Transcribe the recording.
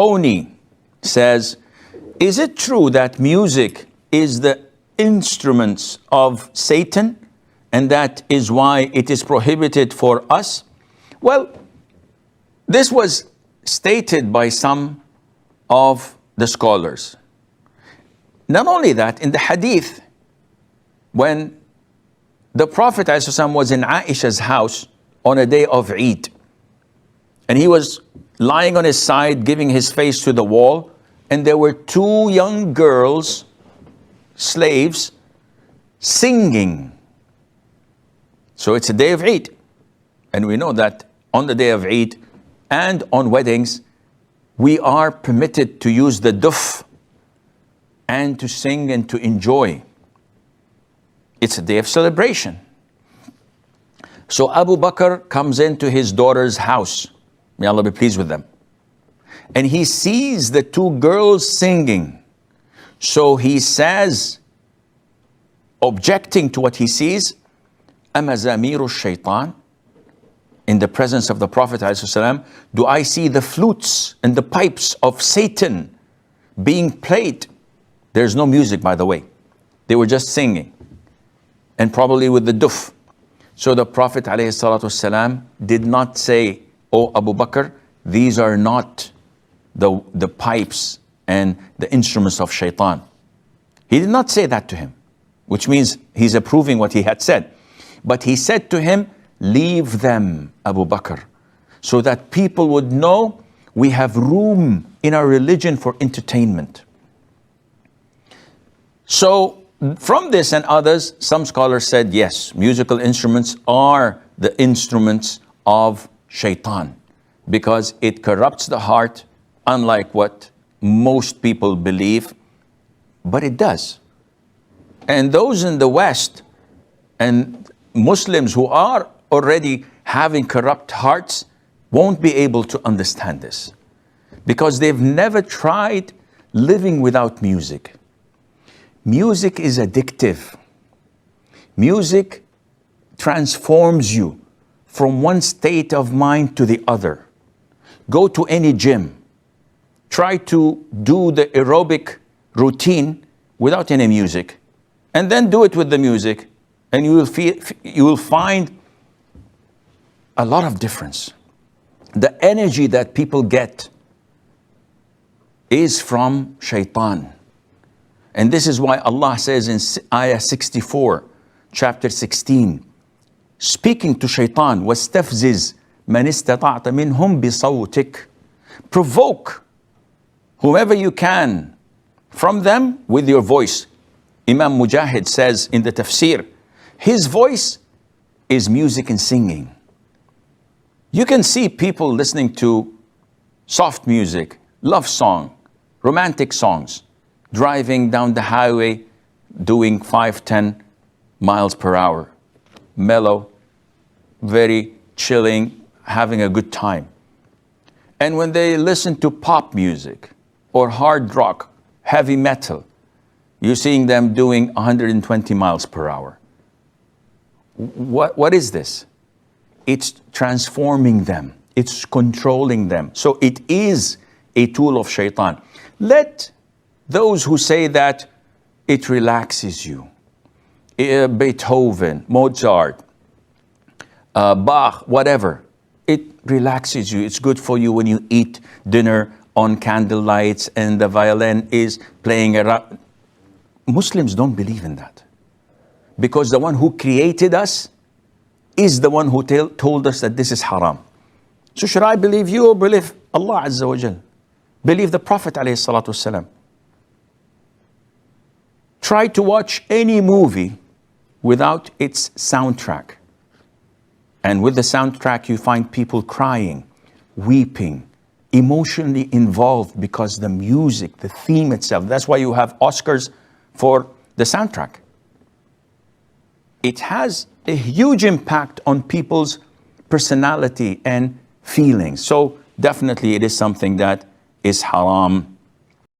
Oni says, is it true that music is the instruments of Satan and that is why it is prohibited for us? Well, this was stated by some of the scholars. Not only that, in the hadith, when the Prophet ﷺ was in Aisha's house on a day of Eid, and he was lying on his side, giving his face to the wall, and there were two young girls, slaves, singing. So it's a day of Eid. And we know that on the day of Eid and on weddings, we are permitted to use the duf and to sing and to enjoy. It's a day of celebration. So Abu Bakr comes into his daughter's house. May Allah be pleased with them. And he sees the two girls singing. So he says, objecting to what he sees, Amazamiru Shaytan, in the presence of the Prophet ﷺ, do I see the flutes and the pipes of Satan being played? There's no music, by the way. They were just singing, and probably with the duf. So the Prophet ﷺ did not say, "Oh Abu Bakr, these are not the pipes and the instruments of Shaytan." He did not say that to him, which means he's approving what he had said. But he said to him, leave them, Abu Bakr, so that people would know we have room in our religion for entertainment. So from this and others, some scholars said, yes, musical instruments are the instruments of Shaytan because it corrupts the heart, unlike what most people believe, but it does. And those in the West and Muslims who are already having corrupt hearts won't be able to understand this because they've never tried living without music. Music is addictive. Music transforms you from one state of mind to the other. Go to any gym. Try to do the aerobic routine without any music, and then do it with the music, and you will find a lot of difference. The energy that people get is from Shaytan. And this is why Allah says in Ayah 64, chapter 16, speaking to Shaytan, وَاسْتَفْزِزْ مَنِ اسْتَطَعْتَ مِنْهُمْ بِصَوْتِكَ, provoke whomever you can from them with your voice. Imam Mujahid says in the tafsir, his voice is music and singing. You can see people listening to soft music, love song, romantic songs, driving down the highway, doing 5-10 miles per hour. Mellow, very chilling, having a good time. And when they listen to pop music or hard rock, heavy metal, you're seeing them doing 120 miles per hour. What is this? It's transforming them. It's controlling them. So it is a tool of Shaytan. Let those who say that it relaxes you, Beethoven, Mozart, Bach, whatever, it relaxes you. It's good for you when you eat dinner on candle lights and the violin is playing around. Muslims don't believe in that because the one who created us is the one who told us that this is haram. So should I believe you or believe Allah Azza wa Jal? Believe the Prophet alayhi salatu wasalam. Try to watch any movie without its soundtrack. And with the soundtrack, you find people crying, weeping, emotionally involved because the music, the theme itself. That's why you have Oscars for the soundtrack. It has a huge impact on people's personality and feelings. So definitely it is something that is haram.